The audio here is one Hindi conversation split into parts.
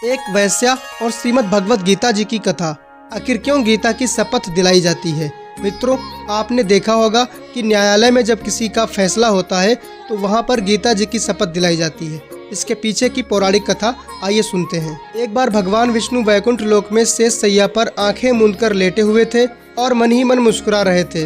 एक वैश्या और श्रीमद् भगवत गीता जी की कथा। आखिर क्यों गीता की शपथ दिलाई जाती है? मित्रों, आपने देखा होगा कि न्यायालय में जब किसी का फैसला होता है तो वहाँ पर गीता जी की शपथ दिलाई जाती है। इसके पीछे की पौराणिक कथा आइए सुनते हैं। एक बार भगवान विष्णु वैकुंठ लोक में शेष शैया पर आंखें मूंदकर लेटे हुए थे और मन ही मन मुस्कुरा रहे थे।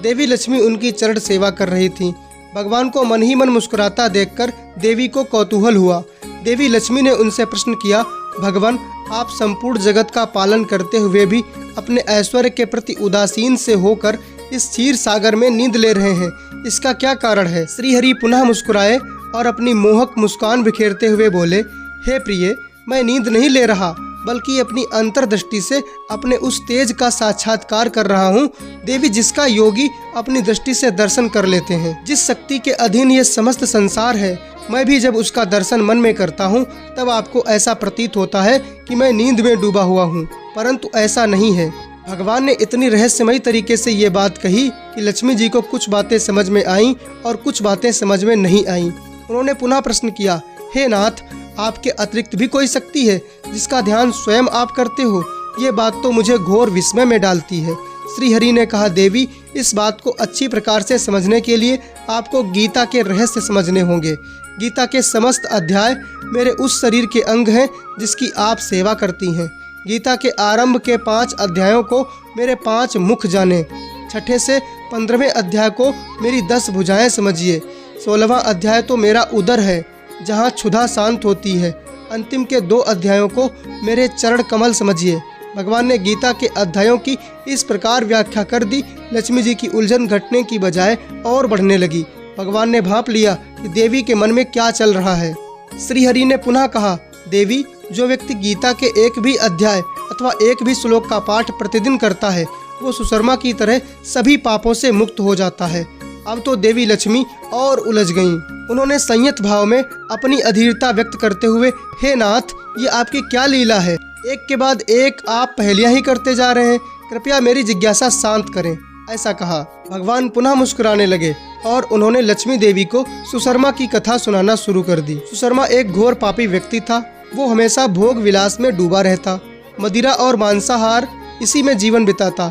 देवी लक्ष्मी उनकी चरण सेवा कर रही थीं। भगवान को मन ही मन मुस्कुराता देखकर देवी को कौतूहल हुआ। देवी लक्ष्मी ने उनसे प्रश्न किया, भगवान, आप संपूर्ण जगत का पालन करते हुए भी अपने ऐश्वर्य के प्रति उदासीन से होकर इस क्षीर सागर में नींद ले रहे हैं, इसका क्या कारण है? श्रीहरि पुनः मुस्कुराए और अपनी मोहक मुस्कान बिखेरते हुए बोले, हे प्रिय, मैं नींद नहीं ले रहा बल्कि अपनी अंतर्दृष्टि से अपने उस तेज का साक्षात्कार कर रहा हूँ, देवी जिसका योगी अपनी दृष्टि से दर्शन कर लेते हैं। जिस शक्ति के अधीन ये समस्त संसार है, मैं भी जब उसका दर्शन मन में करता हूँ तब आपको ऐसा प्रतीत होता है कि मैं नींद में डूबा हुआ हूँ, परंतु ऐसा नहीं है। भगवान ने इतनी रहस्यमयी तरीके से ये बात कही कि लक्ष्मी जी को कुछ बातें समझ में आईं और कुछ बातें समझ में नहीं आईं। उन्होंने पुनः प्रश्न किया, हे नाथ, आपके अतिरिक्त भी कोई शक्ति है जिसका ध्यान स्वयं आप करते हो? ये बात तो मुझे घोर विस्मय में डालती है। श्री हरि ने कहा, देवी, इस बात को अच्छी प्रकार से समझने के लिए आपको गीता के रहस्य समझने होंगे। गीता के समस्त अध्याय मेरे उस शरीर के अंग हैं जिसकी आप सेवा करती हैं। गीता के आरंभ के 5 अध्यायों को मेरे 5 मुख जाने, 6ठे से 15वें अध्याय को मेरी 10 भुजाएं समझिए, 16वां अध्याय तो मेरा उदर है जहाँ क्षुधा शांत होती है, अंतिम के 2 अध्यायों को मेरे चरण कमल समझिए। भगवान ने गीता के अध्यायों की इस प्रकार व्याख्या कर दी, लक्ष्मी जी की उलझन घटने की बजाय और बढ़ने लगी। भगवान ने भांप लिया कि देवी के मन में क्या चल रहा है। श्री हरि ने पुनः कहा, देवी, जो व्यक्ति गीता के एक भी अध्याय अथवा एक भी श्लोक का पाठ प्रतिदिन करता है वो सुशर्मा की तरह सभी पापों से मुक्त हो जाता है। अब तो देवी लक्ष्मी और उलझ गईं। उन्होंने संयत भाव में अपनी अधीरता व्यक्त करते हुए, हे नाथ, ये आपकी क्या लीला है? एक के बाद एक आप पहेलियां ही करते जा रहे हैं, कृपया मेरी जिज्ञासा शांत करें, ऐसा कहा। भगवान पुनः मुस्कुराने लगे और उन्होंने लक्ष्मी देवी को सुशर्मा की कथा सुनाना शुरू कर दी। सुशर्मा एक घोर पापी व्यक्ति था। वो हमेशा भोग विलास में डूबा रहता, मदिरा और मांसाहार इसी में जीवन बिताता।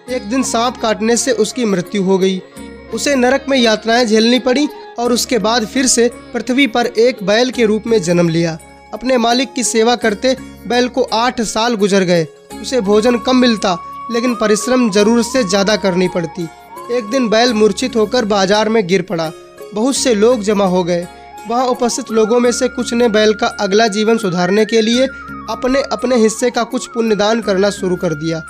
एक दिन सांप काटने से उसकी मृत्यु हो गई। उसे नरक में यातनाएं झेलनी पड़ी और उसके बाद फिर से पृथ्वी पर एक बैल के रूप में जन्म लिया। अपने मालिक की सेवा करते बैल को 8 साल गुजर गए। उसे भोजन कम मिलता लेकिन परिश्रम जरूरत से ज्यादा करनी पड़ती। एक दिन बैल मूर्छित होकर बाजार में गिर पड़ा। बहुत से लोग जमा हो गए। वहां उपस्थित लोगों में से कुछ ने बैल का अगला जीवन सुधारने के लिए अपने अपने हिस्से का कुछ पुण्यदान करना शुरू कर दिया।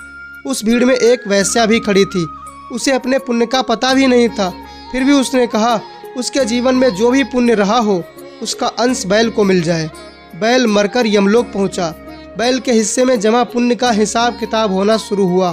उस भीड़ में एक वैश्या भी खड़ी थी। उसे अपने पुण्य का पता भी नहीं था, फिर भी उसने कहा, उसके जीवन में जो भी पुण्य रहा हो उसका अंश बैल को मिल जाए। बैल मरकर यमलोक पहुंचा। बैल के हिस्से में जमा पुण्य का हिसाब किताब होना शुरू हुआ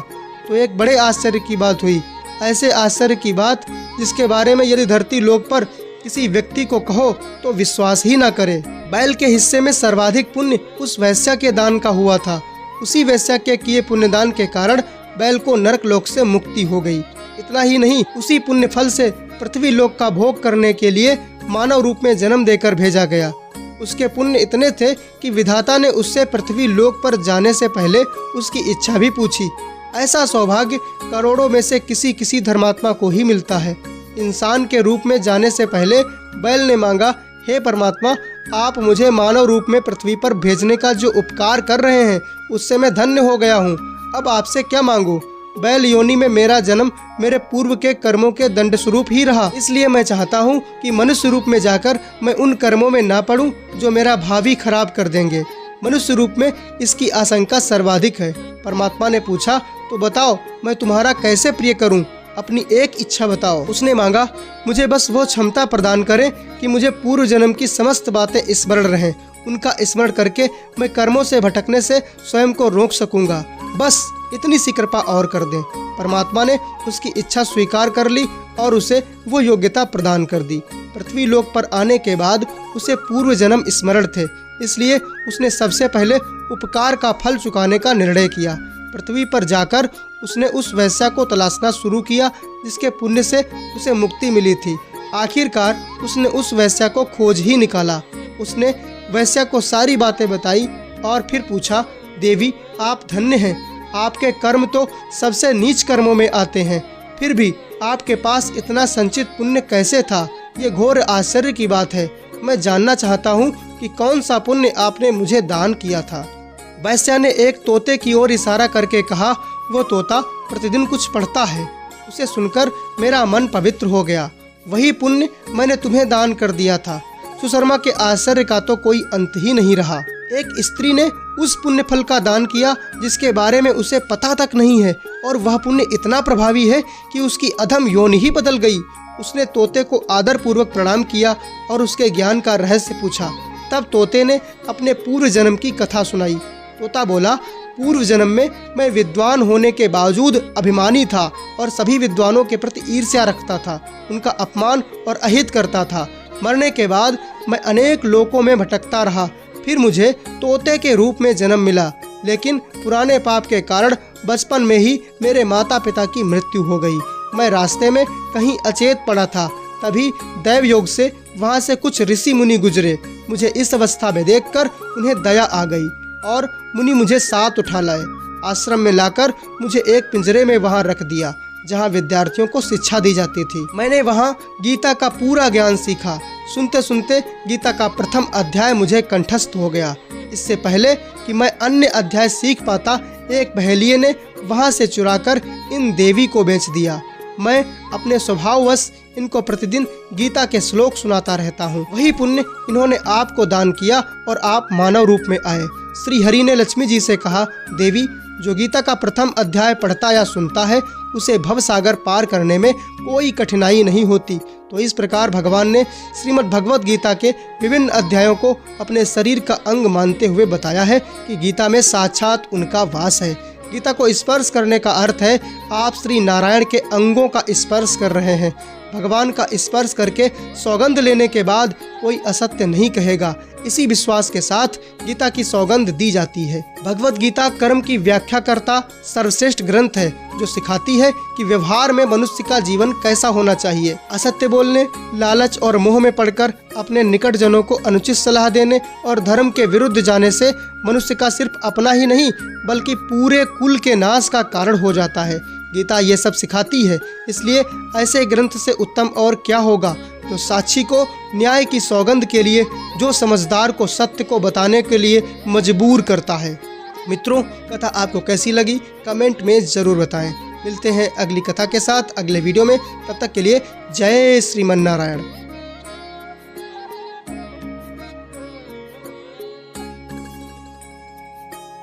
तो एक बड़े आश्चर्य की बात हुई। ऐसे आश्चर्य की बात जिसके बारे में यदि धरती लोक पर किसी व्यक्ति को कहो तो विश्वास ही ना करे। बैल के हिस्से में सर्वाधिक पुण्य उस वैश्या के दान का हुआ था। उसी वैश्या के किए पुण्यदान के कारण बैल को नरक लोक से मुक्ति हो गई। इतना ही नहीं, उसी पुण्य फल से पृथ्वी लोक का भोग करने के लिए मानव रूप में जन्म देकर भेजा गया। उसके पुण्य इतने थे कि विधाता ने उससे पृथ्वी लोक पर जाने से पहले उसकी इच्छा भी पूछी। ऐसा सौभाग्य करोड़ों में से किसी धर्मात्मा को ही मिलता है। इंसान के रूप में जाने से पहले बैल ने मांगा, हे परमात्मा, आप मुझे मानव रूप में पृथ्वी पर भेजने का जो उपकार कर रहे हैं उससे मैं धन्य हो गया हूँ। अब आपसे क्या मांगूं? बैल योनि में मेरा जन्म मेरे पूर्व के कर्मों के दंड स्वरूप ही रहा, इसलिए मैं चाहता हूँ कि मनुष्य रूप में जाकर मैं उन कर्मों में ना पड़ूं जो मेरा भावी खराब कर देंगे। मनुष्य रूप में इसकी आशंका सर्वाधिक है। परमात्मा ने पूछा, तो बताओ, मैं तुम्हारा कैसे प्रिय करूं? अपनी एक इच्छा बताओ। उसने मांगा, मुझे बस वो क्षमता प्रदान करें कि मुझे पूर्व जन्म की समस्त बातें स्मरण रहें। उनका स्मरण करके मैं कर्मों से भटकने से स्वयं को रोक सकूंगा। बस इतनी सी कृपा और कर दें। परमात्मा ने उसकी इच्छा स्वीकार कर ली और उसे वो योग्यता प्रदान कर दी। पृथ्वी लोक पर आने के बाद उसे पूर्व जन्म स्मरण थे, इसलिए उसने सबसे पहले उपकार का फल चुकाने का निर्णय किया। पृथ्वी पर जाकर उसने उस वैश्या को तलाशना शुरू किया जिसके पुण्य से उसे मुक्ति मिली थी। आखिरकार उसने उस वैश्या को खोज ही निकाला। उसने वैश्या को सारी बातें बताई। और फिर पूछा, देवी आप धन्य हैं, आपके कर्म तो सबसे नीच कर्मों में आते हैं, फिर भी आपके पास इतना संचित पुण्य कैसे था? ये घोर आश्चर्य की बात है। मैं जानना चाहता हूँ कि कौन सा पुण्य आपने मुझे दान किया था। वैश्या ने एक तोते की ओर इशारा करके कहा, वो तोता प्रतिदिन कुछ पढ़ता है। उसे सुनकर मेरा मन पवित्र हो गया। वही पुण्य मैंने तुम्हें दान कर दिया था। सुशर्मा के आश्चर्य का तो कोई अंत ही नहीं रहा। एक स्त्री ने उस पुण्य फल का दान किया जिसके बारे में उसे पता तक नहीं है, और वह पुण्य इतना प्रभावी है कि उसकी अधम योनि ही बदल गई। उसने तोते को आदर पूर्वक प्रणाम किया और उसके ज्ञान का रहस्य पूछा। तब तोते ने अपने पूर्व जन्म की कथा सुनाई। तोता बोला, पूर्व जन्म में मैं विद्वान होने के बावजूद अभिमानी था और सभी विद्वानों के प्रति ईर्ष्या रखता था, उनका अपमान और अहित करता था। मरने के बाद मैं अनेक लोकों में भटकता रहा, फिर मुझे तोते के रूप में जन्म मिला, लेकिन पुराने पाप के कारण बचपन में ही मेरे माता पिता की मृत्यु हो गई। मैं रास्ते में कहीं अचेत पड़ा था, तभी दैव योग से वहाँ से कुछ ऋषि मुनि गुजरे। मुझे इस अवस्था में देखकर उन्हें दया आ गई और मुनि मुझे साथ उठा लाए। आश्रम में लाकर मुझे एक पिंजरे में वहाँ रख दिया जहाँ विद्यार्थियों को शिक्षा दी जाती थी। मैंने वहाँ गीता का पूरा ज्ञान सीखा। सुनते सुनते गीता का प्रथम अध्याय मुझे कंठस्थ हो गया। इससे पहले कि मैं अन्य अध्याय सीख पाता, एक बहेलिये ने वहाँ से चुराकर इन देवी को बेच दिया। मैं अपने स्वभाववश इनको प्रतिदिन गीता के श्लोक सुनाता रहता हूँ। वही पुण्य इन्होंने आपको दान किया और आप मानव रूप में आए। श्री हरि ने लक्ष्मी जी से कहा, देवी जो गीता का प्रथम अध्याय पढ़ता या सुनता है उसे भवसागर पार करने में कोई कठिनाई नहीं होती। तो इस प्रकार भगवान ने श्रीमद् भगवत गीता के विभिन्न अध्यायों को अपने शरीर का अंग मानते हुए बताया है कि गीता में साक्षात उनका वास है। गीता को स्पर्श करने का अर्थ है आप श्री नारायण के अंगों का स्पर्श कर रहे हैं। भगवान का स्पर्श करके सौगंध लेने के बाद कोई असत्य नहीं कहेगा। इसी विश्वास के साथ गीता की सौगंध दी जाती है। भगवत गीता कर्म की व्याख्या करता सर्वश्रेष्ठ ग्रंथ है जो सिखाती है कि व्यवहार में मनुष्य का जीवन कैसा होना चाहिए। असत्य बोलने, लालच और मोह में पड़कर अपने निकट जनों को अनुचित सलाह देने और धर्म के विरुद्ध जाने से मनुष्य का सिर्फ अपना ही नहीं बल्कि पूरे कुल के नाश का कारण हो जाता है। गीता ये सब सिखाती है, इसलिए ऐसे ग्रंथ से उत्तम और क्या होगा तो साक्षी को न्याय की सौगंध के लिए, जो समझदार को सत्य को बताने के लिए मजबूर करता है। मित्रों, कथा आपको कैसी लगी कमेंट में ज़रूर बताएं। मिलते हैं अगली कथा के साथ अगले वीडियो में। तब तक के लिए जय श्रीमन नारायण।